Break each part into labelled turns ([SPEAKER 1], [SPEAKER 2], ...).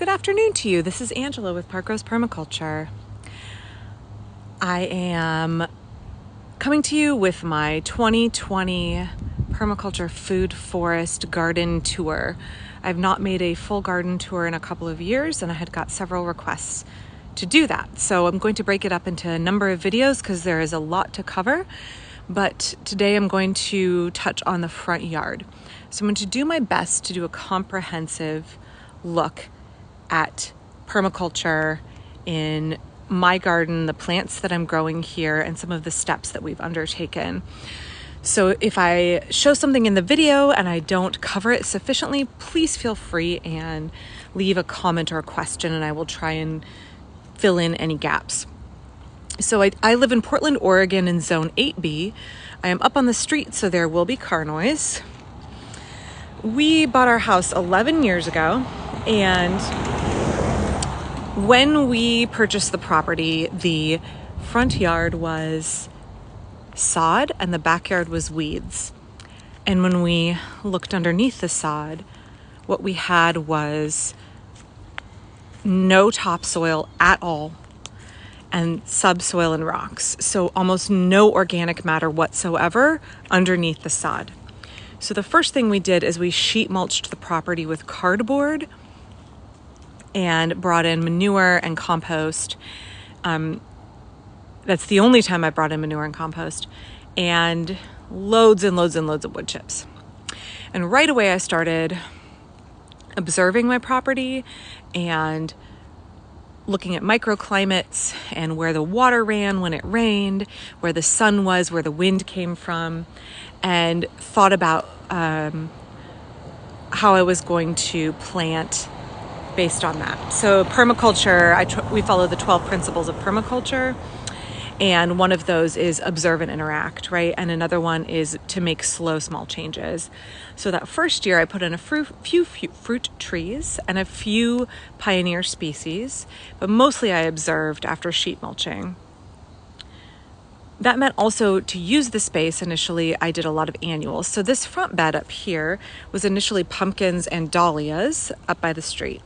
[SPEAKER 1] Good afternoon to you. This is Angela with Parkrose Permaculture. I am coming to you with my 2020 permaculture food forest garden tour. I've not made a full garden tour in a couple of years, and I had got several requests to do that. So I'm going to break it up into a number of videos because there is a lot to cover. But today I'm going to touch on the front yard. So I'm going to do my best to do a comprehensive look at permaculture in my garden, the plants that I'm growing here, and some of the steps that we've undertaken. So if I show something in the video and I don't cover it sufficiently, please feel free and leave a comment or a question, and I will try and fill in any gaps. So I live in Portland, Oregon in Zone 8B. I am up on the street, so there will be car noise. We bought our house 11 years ago, and when we purchased the property, the front yard was sod and the backyard was weeds. And when we looked underneath the sod, what we had was no topsoil at all and subsoil and rocks. So almost no organic matter whatsoever underneath the sod. So the first thing we did is we sheet mulched the property with cardboard and brought in manure and compost. That's the only time I brought in manure and compost, and loads and loads and loads of wood chips. And right away I started observing my property and looking at microclimates and where the water ran when it rained, where the sun was, where the wind came from, and thought about how I was going to plant based on that. So permaculture, we follow the 12 principles of permaculture, and one of those is observe and interact, right? And another one is to make slow, small changes. So that first year I put in a few fruit trees and a few pioneer species, but mostly I observed after sheet mulching. That meant also to use the space initially, I did a lot of annuals. So this front bed up here was initially pumpkins and dahlias up by the street.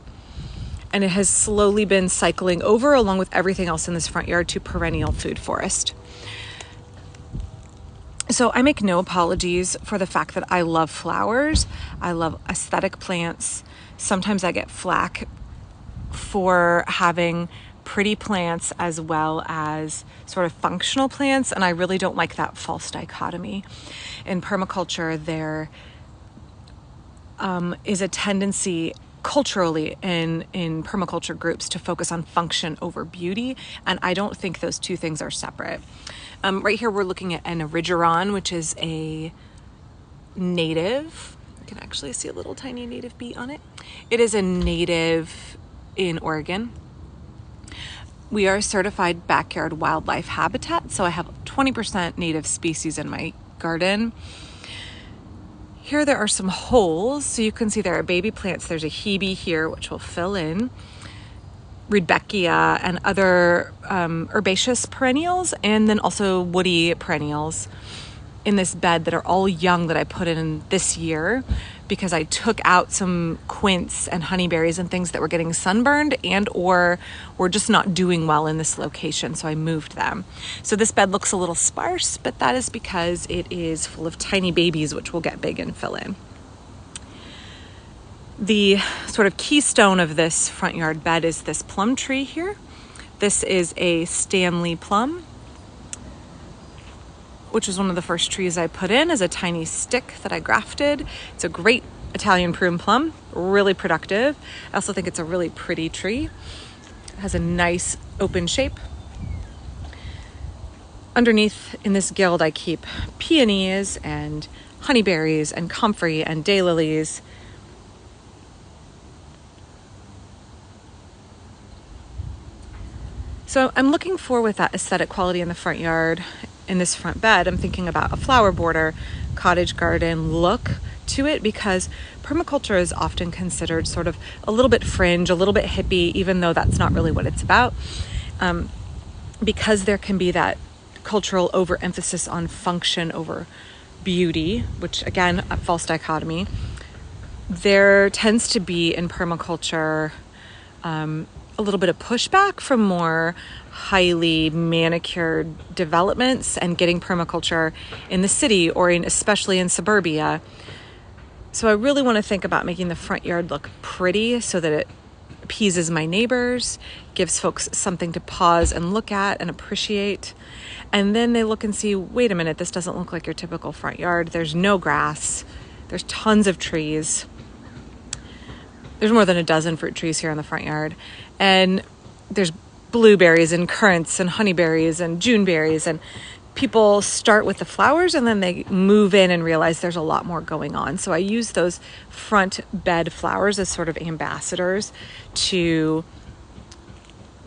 [SPEAKER 1] And it has slowly been cycling over along with everything else in this front yard to perennial food forest. So I make no apologies for the fact that I love flowers. I love aesthetic plants. Sometimes I get flack for having pretty plants as well as sort of functional plants, and I really don't like that false dichotomy. In permaculture, there is a tendency culturally in permaculture groups to focus on function over beauty, and I don't think those two things are separate. Right here we're looking at an erigeron, which is a native. You can actually see a little tiny native bee on it. It is a native in Oregon. We are a certified backyard wildlife habitat, so I have 20% native species in my garden. Here there are some holes, so you can see there are baby plants. There's a hebe here, which will fill in, Rudbeckia and other herbaceous perennials, and then also woody perennials in this bed that are all young that I put in this year because I took out some quince and honeyberries and things that were getting sunburned and or were just not doing well in this location, so I moved them. So this bed looks a little sparse, but that is because it is full of tiny babies which will get big and fill in. The sort of keystone of this front yard bed is this plum tree here. This is a Stanley plum, which was one of the first trees I put in as a tiny stick that I grafted. It's a great Italian prune plum, really productive. I also think it's a really pretty tree. It has a nice open shape. Underneath in this guild, I keep peonies and honeyberries and comfrey and daylilies. So I'm looking for, with that aesthetic quality in the front yard, in this front bed, I'm thinking about a flower border, cottage garden look to it, because permaculture is often considered sort of a little bit fringe, a little bit hippie, even though that's not really what it's about. Because there can be that cultural overemphasis on function over beauty, which again, a false dichotomy. There tends to be in permaculture a little bit of pushback from more highly manicured developments and getting permaculture in the city or especially in suburbia. So I really want to think about making the front yard look pretty so that it appeases my neighbors, gives folks something to pause and look at and appreciate. And then they look and see, wait a minute, this doesn't look like your typical front yard. There's no grass. There's tons of trees. There's more than a dozen fruit trees here in the front yard. And there's blueberries and currants and honeyberries and juneberries. And people start with the flowers and then they move in and realize there's a lot more going on. So I use those front bed flowers as sort of ambassadors to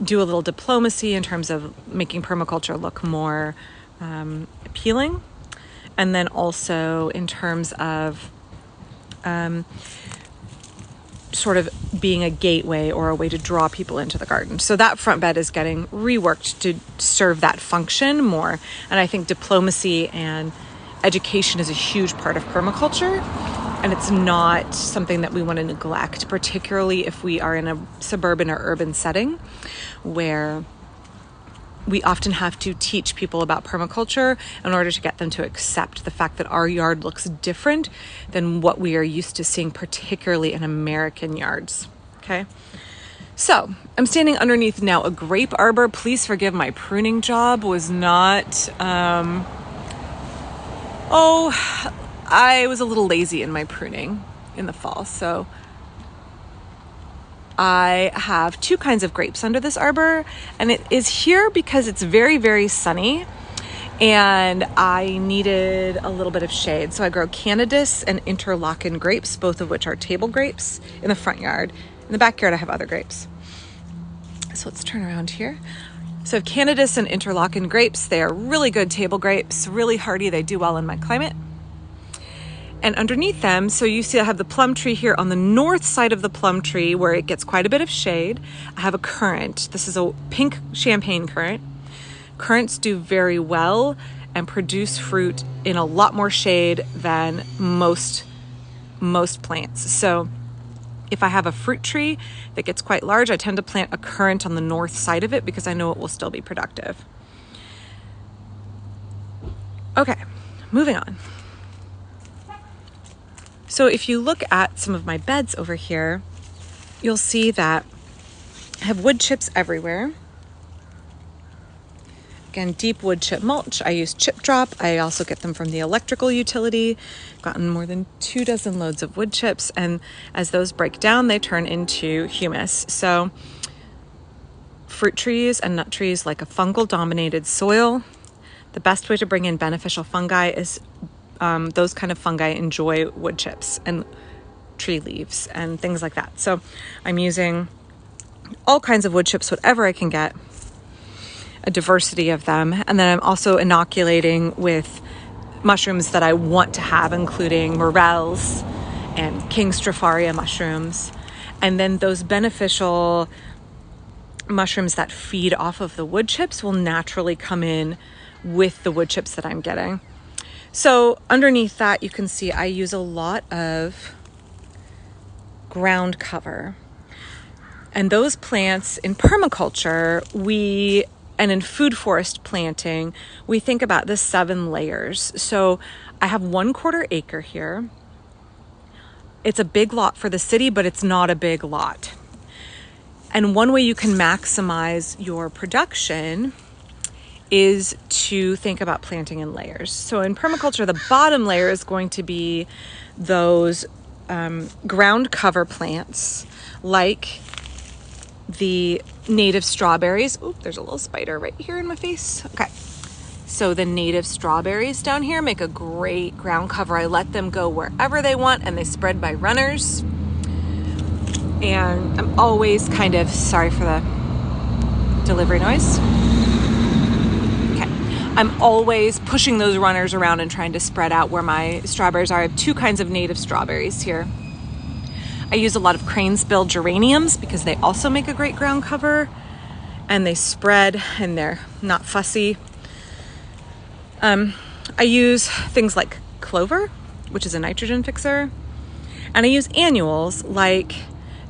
[SPEAKER 1] do a little diplomacy in terms of making permaculture look more appealing. And then also in terms of sort of being a gateway or a way to draw people into the garden. So that front bed is getting reworked to serve that function more. And I think diplomacy and education is a huge part of permaculture. And it's not something that we want to neglect, particularly if we are in a suburban or urban setting where we often have to teach people about permaculture in order to get them to accept the fact that our yard looks different than what we are used to seeing, particularly in American yards. Okay. So I'm standing underneath now a grape arbor. Please forgive my pruning job was not, I was a little lazy in my pruning in the fall. So I have two kinds of grapes under this arbor, and it is here because it's very, very sunny and I needed a little bit of shade. So I grow Cannabis and Interlaken grapes, both of which are table grapes in the front yard. In the backyard, I have other grapes. So let's turn around here. So I have Cannabis and Interlaken grapes. They are really good table grapes, really hardy. They do well in my climate. And underneath them, so you see I have the plum tree here on the north side of the plum tree where it gets quite a bit of shade. I have a currant. This is a pink champagne currant. Currants do very well and produce fruit in a lot more shade than most plants. So if I have a fruit tree that gets quite large, I tend to plant a currant on the north side of it because I know it will still be productive. Okay, moving on. So if you look at some of my beds over here, you'll see that I have wood chips everywhere. Again, deep wood chip mulch. I use chip drop. I also get them from the electrical utility. I've gotten more than 24 loads of wood chips, and as those break down, they turn into humus. So fruit trees and nut trees like a fungal dominated soil. The best way to bring in beneficial fungi is those kind of fungi enjoy wood chips and tree leaves and things like that. So I'm using all kinds of wood chips, whatever I can get, a diversity of them. And then I'm also inoculating with mushrooms that I want to have, including morels and King Stropharia mushrooms. And then those beneficial mushrooms that feed off of the wood chips will naturally come in with the wood chips that I'm getting. So underneath that, you can see I use a lot of ground cover. And those plants in permaculture, and in food forest planting, we think about the 7 layers. So I have 1/4 acre here. It's a big lot for the city, but it's not a big lot. And one way you can maximize your production is to think about planting in layers. So in permaculture, the bottom layer is going to be those ground cover plants like the native strawberries. Oh, there's a little spider right here in my face. Okay. So the native strawberries down here make a great ground cover. I let them go wherever they want and they spread by runners. And I'm always sorry for the delivery noise. I'm always pushing those runners around and trying to spread out where my strawberries are. I have 2 kinds of native strawberries here. I use a lot of cranesbill geraniums because they also make a great ground cover and they spread and they're not fussy. I use things like clover, which is a nitrogen fixer, and I use annuals like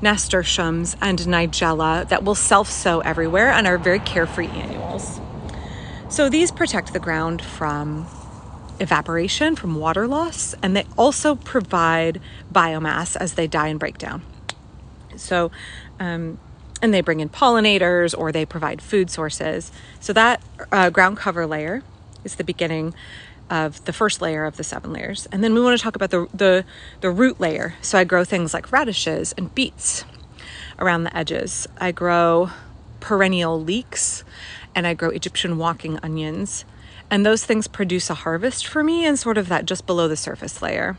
[SPEAKER 1] nasturtiums, and nigella that will self-sow everywhere and are very carefree annuals. So these protect the ground from evaporation, from water loss, and they also provide biomass as they die and break down. So, and they bring in pollinators, or they provide food sources. So that ground cover layer is the beginning of the first layer of the 7 layers. And then we want to talk about the root layer. So I grow things like radishes and beets around the edges. I grow perennial leeks, and I grow Egyptian walking onions. And those things produce a harvest for me in sort of that just below the surface layer.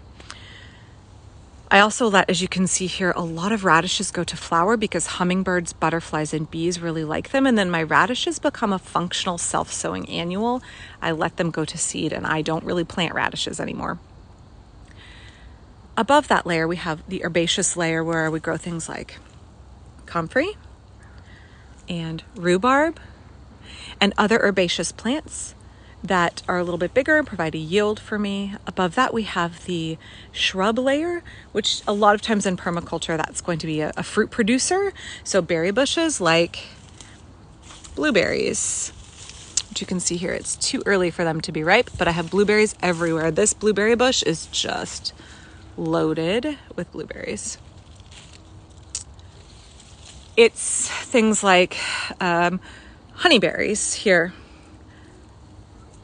[SPEAKER 1] I also let, as you can see here, a lot of radishes go to flower because hummingbirds, butterflies, and bees really like them. And then my radishes become a functional self-sowing annual. I let them go to seed, and I don't really plant radishes anymore. Above that layer, we have the herbaceous layer where we grow things like comfrey and rhubarb and other herbaceous plants that are a little bit bigger and provide a yield for me. Above that, we have the shrub layer, which a lot of times in permaculture, that's going to be a fruit producer. So berry bushes like blueberries, which you can see here. It's too early for them to be ripe, but I have blueberries everywhere. This blueberry bush is just loaded with blueberries. It's things like honeyberries here.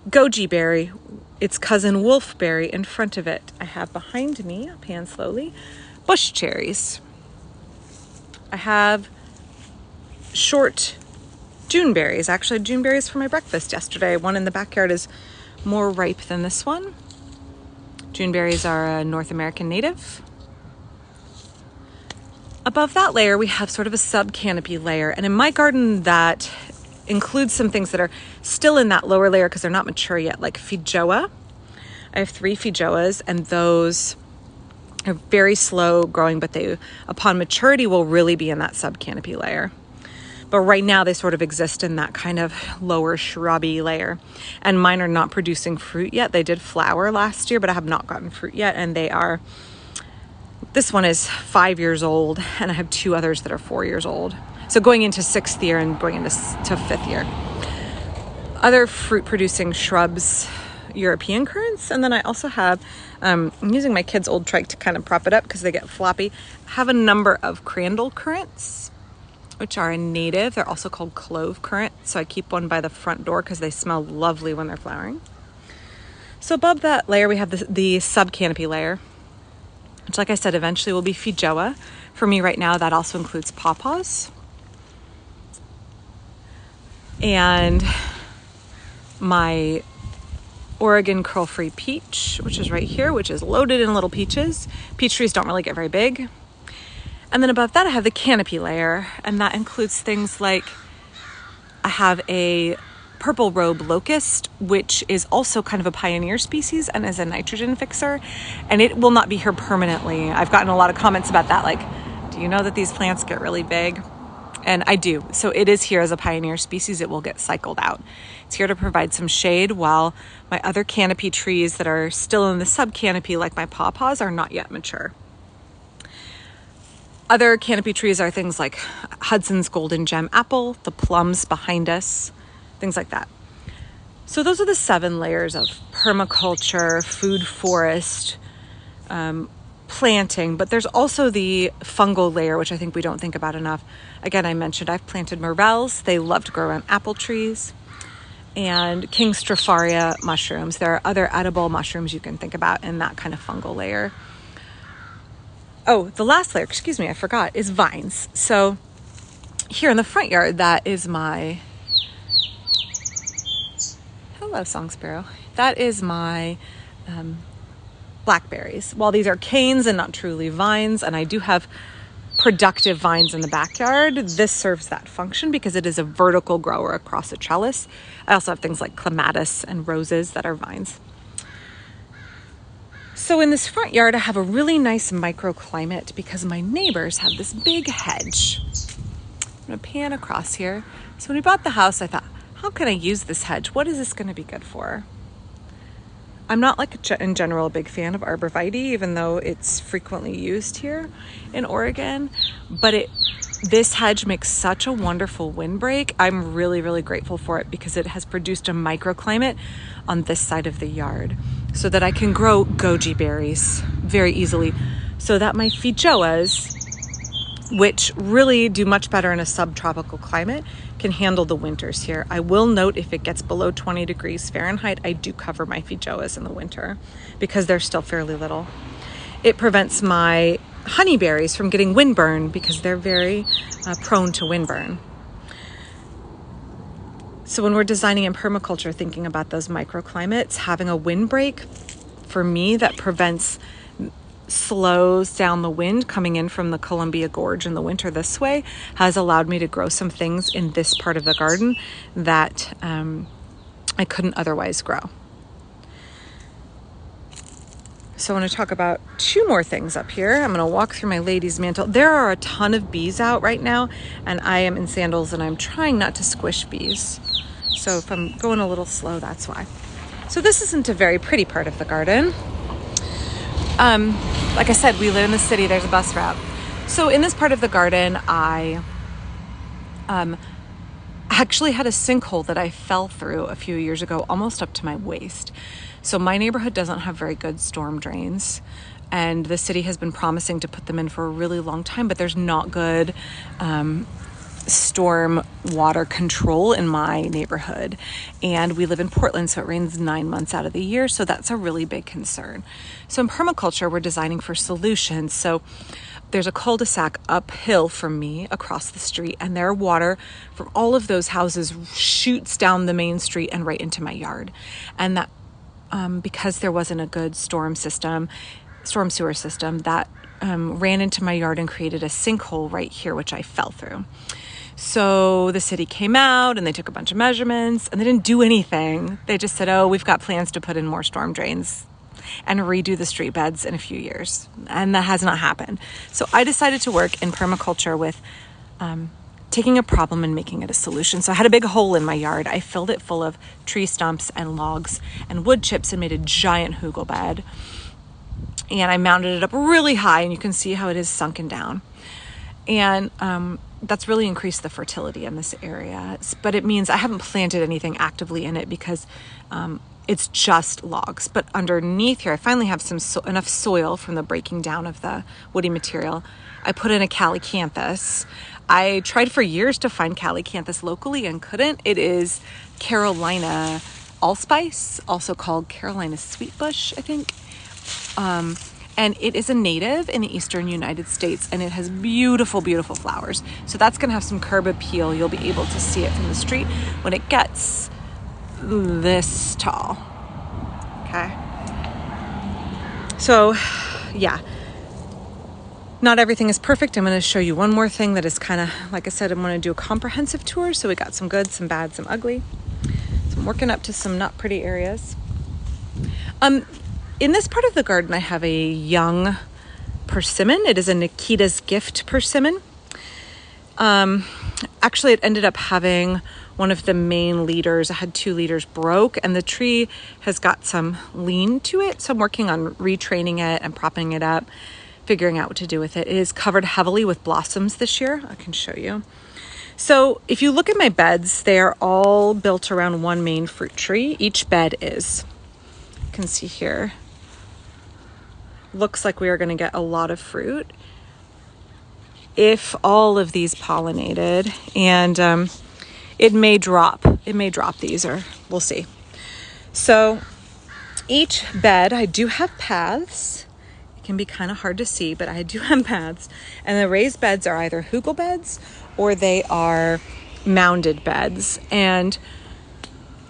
[SPEAKER 1] Goji berry, its cousin wolfberry in front of it. I have behind me, I'll pan slowly, bush cherries. I have short June berries. Actually, June berries for my breakfast yesterday. One in the backyard is more ripe than this one. June berries are a North American native. Above that layer, we have sort of a sub-canopy layer. And in my garden, that includes some things that are still in that lower layer because they're not mature yet, like feijoa. I have 3 feijoas, and those are very slow growing, but they, upon maturity, will really be in that sub-canopy layer. But right now, they sort of exist in that kind of lower shrubby layer. And mine are not producing fruit yet. They did flower last year, but I have not gotten fruit yet. And they are, this one is 5 years old, and I have 2 others that are 4 years old. So going into 6th year and going into to 5th year. Other fruit producing shrubs, European currants. And then I also have, I'm using my kids' old trike to kind of prop it up because they get floppy. I have a number of crandall currants, which are a native. They're also called clove currant. So I keep one by the front door because they smell lovely when they're flowering. So above that layer, we have the sub-canopy layer, which, like I said, eventually will be feijoa. For me right now, that also includes pawpaws. And my Oregon curl-free peach, which is right here, which is loaded in little peaches. Peach trees don't really get very big. And then above that, I have the canopy layer, and that includes things like I have a purple robe locust, which is also kind of a pioneer species and is a nitrogen fixer, and it will not be here permanently. I've gotten a lot of comments about that, like, do you know that these plants get really big? And I do. So it is here as a pioneer species. It will get cycled out. It's here to provide some shade while my other canopy trees that are still in the sub-canopy, like my pawpaws, are not yet mature. Other canopy trees are things like Hudson's golden gem apple, the plums behind us, things like that. So those are the 7 layers of permaculture, food forest, planting, but there's also the fungal layer, which I think we don't think about enough. Again, I mentioned I've planted morels. They love to grow around apple trees, and King Stropharia mushrooms. There are other edible mushrooms you can think about in that kind of fungal layer. Oh, the last layer, excuse me, I forgot, is vines. So here in the front yard, that is my, hello, song sparrow. That is my blackberries. While these are canes and not truly vines, and I do have productive vines in the backyard, this serves that function because it is a vertical grower across a trellis. I also have things like clematis and roses that are vines. So in this front yard, I have a really nice microclimate because my neighbors have this big hedge. I'm gonna pan across here. So when we bought the house, I thought, how can I use this hedge? What is this gonna be good for? I'm not like in general a big fan of arborvitae, even though it's frequently used here in Oregon, but this hedge makes such a wonderful windbreak. I'm really, really grateful for it because it has produced a microclimate on this side of the yard so that I can grow goji berries very easily, so that my feijoas, which really do much better in a subtropical climate, can handle the winters here. I will note, if it gets below 20 degrees Fahrenheit, I do cover my feijoas in the winter because they're still fairly little. It prevents my honeyberries from getting windburn because they're very prone to windburn. So when we're designing in permaculture, thinking about those microclimates, having a windbreak for me that slows down the wind coming in from the Columbia Gorge in the winter this way has allowed me to grow some things in this part of the garden that I couldn't otherwise grow. So I want to talk about two more things up here. I'm going to walk through my lady's mantle. There are a ton of bees out right now, and I am in sandals and I'm trying not to squish bees. So if I'm going a little slow, that's why. So this isn't a very pretty part of the garden. Like I said, we live in the city, there's a bus route. So in this part of the garden, I actually had a sinkhole that I fell through a few years ago, almost up to my waist. So my neighborhood doesn't have very good storm drains, and the city has been promising to put them in for a really long time, but there's not good storm water control in my neighborhood. And we live in Portland, so it rains 9 months out of the year. So that's a really big concern. So in permaculture, we're designing for solutions. So there's a cul-de-sac uphill from me across the street, and their water from all of those houses shoots down the main street and right into my yard. And that because there wasn't a good storm sewer system, that ran into my yard and created a sinkhole right here, which I fell through. So the city came out and they took a bunch of measurements, and they didn't do anything. They just said, oh, we've got plans to put in more storm drains and redo the street beds in a few years. And that has not happened. So I decided to work in permaculture with taking a problem and making it a solution. So I had a big hole in my yard. I filled it full of tree stumps and logs and wood chips and made a giant hugel bed. And I mounted it up really high, and you can see how it is sunken down. And that's really increased the fertility in this area. But it means I haven't planted anything actively in it because it's just logs. But underneath here, I finally have enough soil from the breaking down of the woody material. I put in a calycanthus. I tried for years to find calycanthus locally and couldn't. It is Carolina allspice, also called Carolina sweetbush, I think. And it is a native in the eastern United States, and it has beautiful, beautiful flowers. So that's going to have some curb appeal. You'll be able to see it from the street when it gets this tall. Okay. So, yeah. Not everything is perfect. I'm going to show you one more thing that is kind of, like I said, I'm going to do a comprehensive tour. So we got some good, some bad, some ugly. So I'm working up to some not pretty areas. In this part of the garden, I have a young persimmon. It is a Nikita's Gift persimmon. Actually, it ended up having one of the main leaders. I had 2 leaders broke, and the tree has got some lean to it. So I'm working on retraining it and propping it up, figuring out what to do with it. It is covered heavily with blossoms this year. I can show you. So if you look at my beds, they are all built around one main fruit tree. Each bed is. You can see here. Looks like we are going to get a lot of fruit if all of these pollinated, and it may drop these, or we'll see. So each bed, I do have paths. It can be kind of hard to see, but I do have paths, and the raised beds are either hugel beds or they are mounded beds. And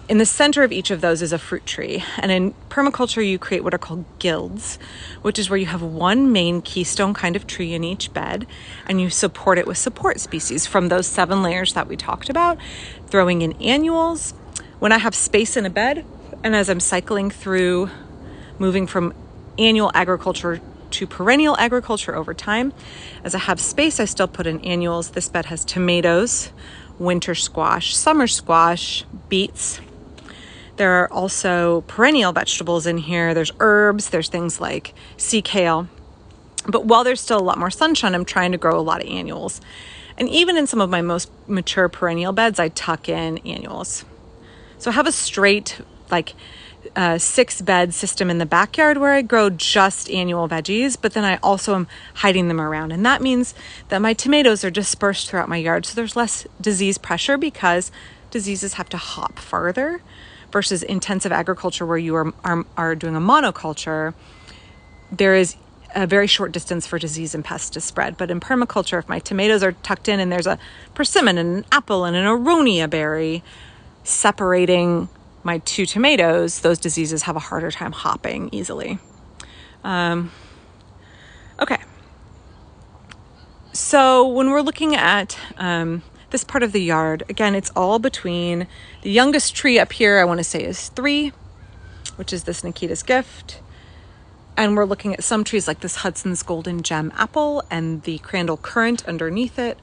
[SPEAKER 1] in the center of each of those is a fruit tree. And in permaculture, you create what are called guilds, which is where you have one main keystone kind of tree in each bed, and you support it with support species from those 7 layers that we talked about, throwing in annuals. When I have space in a bed, and as I'm cycling through, moving from annual agriculture to perennial agriculture over time, as I have space, I still put in annuals. This bed has tomatoes, winter squash, summer squash, beets. There are also perennial vegetables in here. There's herbs, there's things like sea kale. But while there's still a lot more sunshine, I'm trying to grow a lot of annuals. And even in some of my most mature perennial beds, I tuck in annuals. So I have a straight, like, 6-bed system in the backyard where I grow just annual veggies, but then I also am hiding them around. And that means that my tomatoes are dispersed throughout my yard. So there's less disease pressure because diseases have to hop farther versus intensive agriculture where you are doing a monoculture. There is a very short distance for disease and pests to spread. But in permaculture, if my tomatoes are tucked in and there's a persimmon and an apple and an aronia berry separating my 2 tomatoes, those diseases have a harder time hopping easily. Okay. So when we're looking at this part of the yard, again, it's all between the youngest tree up here, I want to say is 3, which is this Nikita's Gift. And we're looking at some trees like this Hudson's Golden Gem Apple and the Crandall Currant underneath it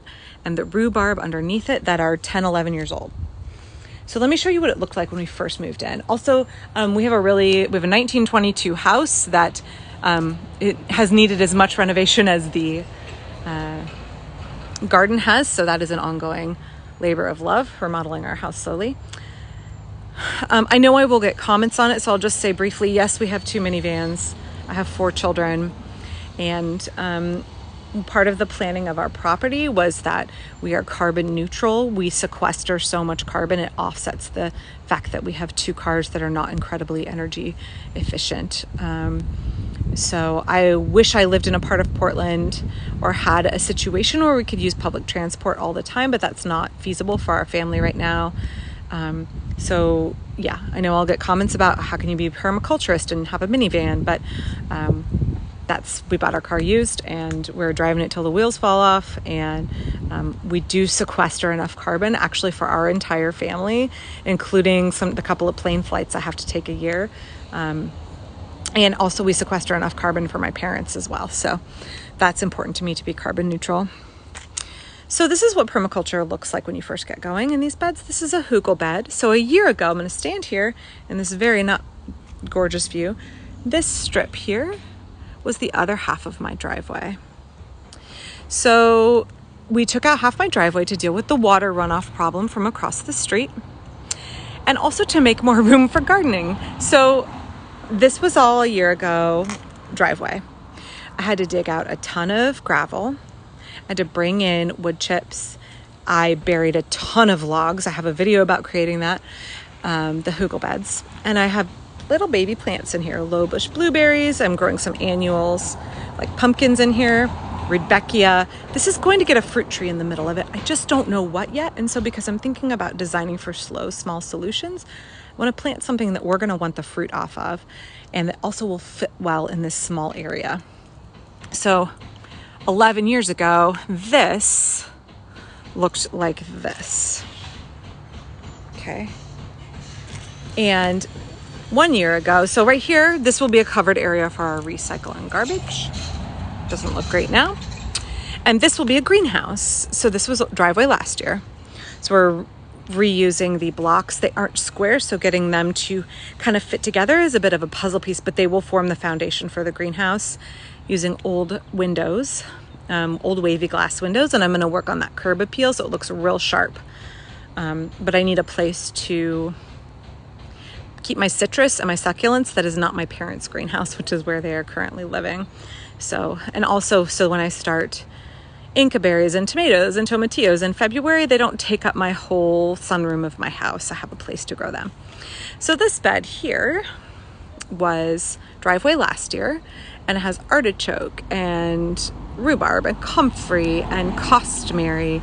[SPEAKER 1] and the rhubarb underneath it that are 10, 11 years old. So let me show you what it looked like when we first moved in. Also, we have a 1922 house that it has needed as much renovation as the garden has. So that is an ongoing labor of love, remodeling our house slowly. I know I will get comments on it, so I'll just say briefly, yes, we have 2 minivans. I have 4 children, and part of the planning of our property was that we are carbon neutral. We sequester so much carbon, it offsets the fact that we have 2 cars that are not incredibly energy efficient. So I wish I lived in a part of Portland or had a situation where we could use public transport all the time, but that's not feasible for our family right now. So yeah, I know I'll get comments about how can you be a permaculturist and have a minivan, but we bought our car used and we're driving it till the wheels fall off. And we do sequester enough carbon actually for our entire family, including the couple of plane flights I have to take a year. And also we sequester enough carbon for my parents as well. So that's important to me, to be carbon neutral. So this is what permaculture looks like when you first get going in these beds. This is a hugel bed. So a year ago, I'm going to stand here in this very not gorgeous view. This strip here was the other half of my driveway. So we took out half my driveway to deal with the water runoff problem from across the street and also to make more room for gardening. So this was all a year ago driveway. I had to dig out a ton of gravel. I had to bring in wood chips. I buried a ton of logs. I have a video about creating that, the hugel beds. And I have little baby plants in here, low bush blueberries. I'm growing some annuals, like pumpkins in here, rudbeckia. This is going to get a fruit tree in the middle of it. I just don't know what yet. And so because I'm thinking about designing for slow, small solutions, I want to plant something that we're going to want the fruit off of and that also will fit well in this small area. So 11 years ago, this looked like this. Okay. And 1 year ago, so right here, this will be a covered area for our recycle and garbage. Doesn't look great now. And this will be a greenhouse. So this was driveway last year. So we're reusing the blocks. They aren't square, so getting them to kind of fit together is a bit of a puzzle piece, but they will form the foundation for the greenhouse using old windows, old wavy glass windows. And I'm going to work on that curb appeal so it looks real sharp. But I need a place to keep my citrus and my succulents. That is not my parents' greenhouse, which is where they are currently living. So, and also, so when I start Inca berries and tomatoes and tomatillos in February, they don't take up my whole sunroom of my house. I have a place to grow them. So this bed here was driveway last year, and it has artichoke and rhubarb and comfrey and costumary,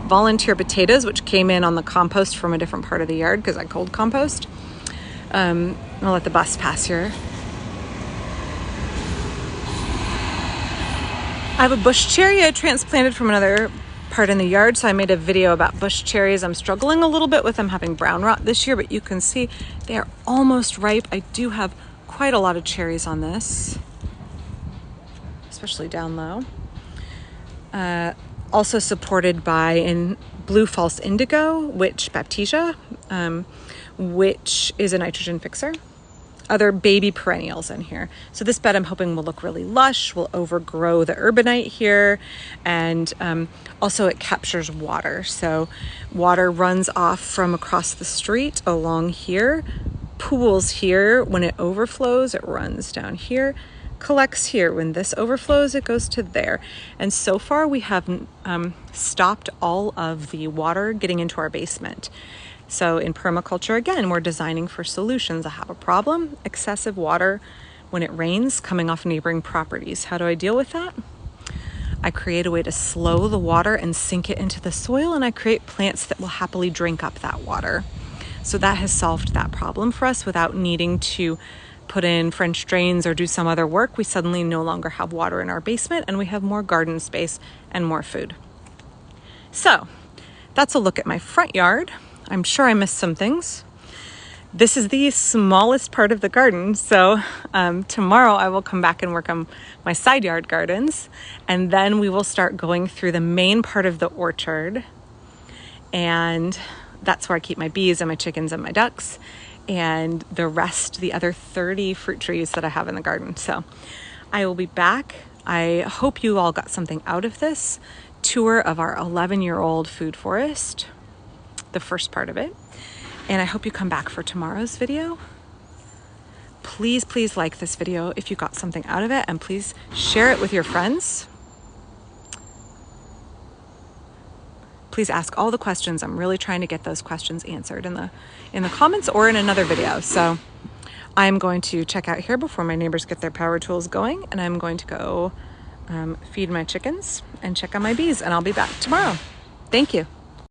[SPEAKER 1] volunteer potatoes, which came in on the compost from a different part of the yard because I cold compost. I'll let the bus pass here. I have a bush cherry I transplanted from another part in the yard, so I made a video about bush cherries. I'm struggling a little bit with them having brown rot this year, but you can see they are almost ripe. I do have quite a lot of cherries on this, especially down low. Also supported by in blue false indigo, which baptisia, which is a nitrogen fixer. Other baby perennials in here. So this bed I'm hoping will look really lush, will overgrow the urbanite here, and also it captures water. So water runs off from across the street along here, pools here. When it overflows, it runs down here, collects here. When this overflows, it goes to there. And so far we have stopped all of the water getting into our basement. So in permaculture, again, we're designing for solutions. I have a problem, excessive water when it rains coming off neighboring properties. How do I deal with that? I create a way to slow the water and sink it into the soil, and I create plants that will happily drink up that water. So that has solved that problem for us without needing to put in French drains or do some other work. We suddenly no longer have water in our basement, and we have more garden space and more food. So that's a look at my front yard. I'm sure I missed some things. This is the smallest part of the garden. So tomorrow I will come back and work on my side yard gardens. And then we will start going through the main part of the orchard. And that's where I keep my bees and my chickens and my ducks. And the rest, the other 30 fruit trees that I have in the garden. So I will be back. I hope you all got something out of this tour of our 11-year-old food forest, the first part of it. And I hope you come back for tomorrow's video. Please, please like this video if you got something out of it, and please share it with your friends. Please ask all the questions. I'm really trying to get those questions answered in the comments or in another video. So I'm going to check out here before my neighbors get their power tools going, and I'm going to go feed my chickens and check on my bees, and I'll be back tomorrow. Thank you.